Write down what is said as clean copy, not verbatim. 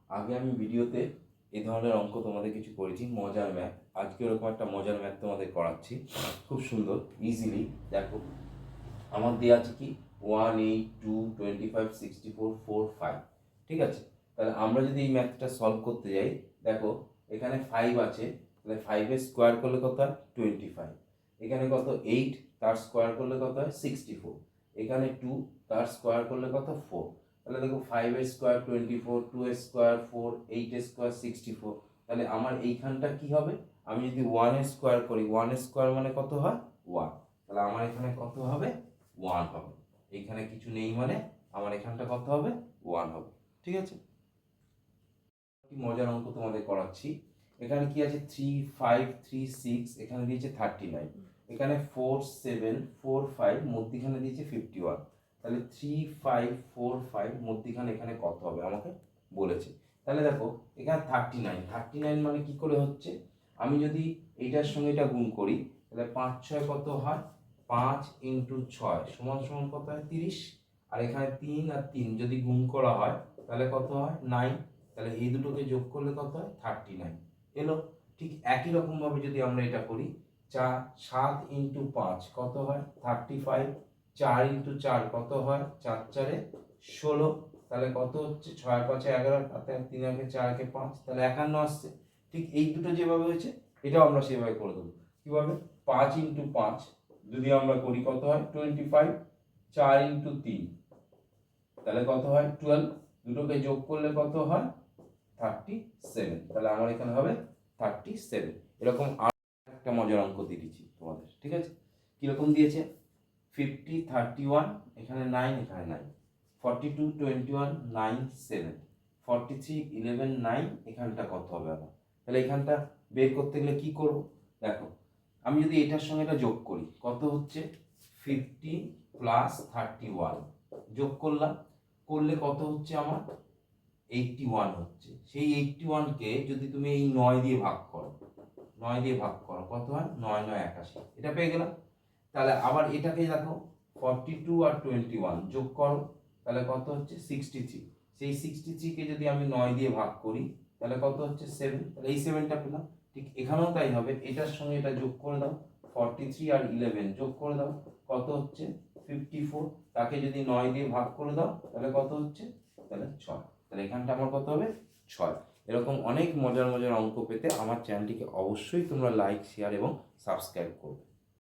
আগে আমি ভিডিওতে এই ধরনের অঙ্ক তোমাদের কিছু করেছি, মজার ম্যাথ। আজকে ওরকম একটা মজার ম্যাথ তোমাদের করাচ্ছি, খুব সুন্দর, ইজিলি। দেখো আমার দেওয়া আছে কি 1, 8, 2, 25, 64, 4, 5। ঠিক আছে, তাহলে আমরা যদি এই ম্যাথটা সলভ করতে যাই, দেখো এখানে 5 আছে, তাহলে 5-এর স্কোয়ার করলে কত হয় 25। এখানে কত 8, তার স্কোয়ার করলে কত হয় 64। এখানে 2, তার স্কোয়ার করলে কত 4। তাহলে দেখো 5-এর স্কোয়ার 24, 2-এর স্কোয়ার 4, 8-এর স্কোয়ার 64। তাহলে আমার এইখানটা কি হবে, আমি যদি 1-এর স্কোয়ার করি, 1-এর স্কোয়ার মানে কত হয় 1। তাহলে আমার এখানে কত হবে 1 হবে। এইখানে কিছু নেই মানে আমার এখানটা কত হবে 1 হবে। ঠিক আছে, কি মজার অঙ্ক তোমাদের করাচ্ছি। এখানে কি আছে 3, 5, 3, 6, এখানে দিয়েছে 39। এখানে 4, 7, 4, 5, মধ্যিখানে দিয়েছে 51। তাহলে 3, 5, 4, 5 মধ্যিখানে এখানে কত হবে আমাকে বলেছে। তাহলে দেখো এখানে 39 মানে কি করে হচ্ছে, আমি যদি এইটার সঙ্গে এটা গুণ করি, তাহলে 5, 6 কত হয়, 5 × 6 সমান সমান কত হয় 30। আর এখানে 3 আর 3 যদি গুণ করা হয় তাহলে কত হয় 9। তাহলে এই দুটোকে যোগ করলে কত হয় 39 এলো। ঠিক একই রকম ভাবে যদি আমরা এটা করি, 7 × 5 কত হয় 35। 4 × 4 কত হয় 4 × 4 = 16। তাহলে কত হচ্ছে 6 × 5 = 11, তাতে 3 × 4 = 5, তাহলে 51 আসছে। ঠিক এই দুটো যেভাবে হয়েছে এটাও আমরা সেভাবে করে দেবো। কিভাবে, 5 × 5 যদি আমরা করি কত হয় 25। 4 × 3 তাহলে কত হয় 12, দুটোকে যোগ করলে কত হয় 37। তাহলে আমার এখানে হবে 37। এরকম আর একটা মজার অঙ্ক দিয়ে দিচ্ছি তোমাদের। ঠিক আছে, কিরকম দিয়েছে 50, 31, এখানে 9, এখানে 9, 42, 21, 9, 7, 43, 11, 9, এখানটা কত হবে আমার। তাহলে এখানটা বের করতে গেলে কি করব, দেখো আমি যদি এটার সঙ্গে এটা যোগ করি কত হচ্ছে 50 + 31 যোগ করলাম, করলে কত হচ্ছে আমার 81 হচ্ছে। সেই 81কে যদি তুমি এই 9 দিয়ে ভাগ করো, 9 দিয়ে ভাগ করো কত হয় 9, 9, 81, এটা পেয়ে গেলাম। তাহলে আবার এটাকে দেখো 42 আর 21 যোগ করো, তাহলে কত হচ্ছে 63। সেই 63 কে যদি আমি 9 দিয়ে ভাগ করি তাহলে কত হচ্ছে 7, তাহলে এই 7টা পেলাম। ঠিক এখানেও তাই হবে, এটার সঙ্গে এটা যোগ করে দাও, 43 আর 11 যোগ করে দাও, কত হচ্ছে 54। তাকে যদি 9 দিয়ে ভাগ করে দাও তাহলে কত হচ্ছে, তাহলে 6। তাহলে এখানটা আমার কত হবে 6। এরকম অনেক মজার মজার অঙ্ক পেতে আমার চ্যানেলটিকে অবশ্যই তোমরা লাইক, শেয়ার এবং সাবস্ক্রাইব করবে।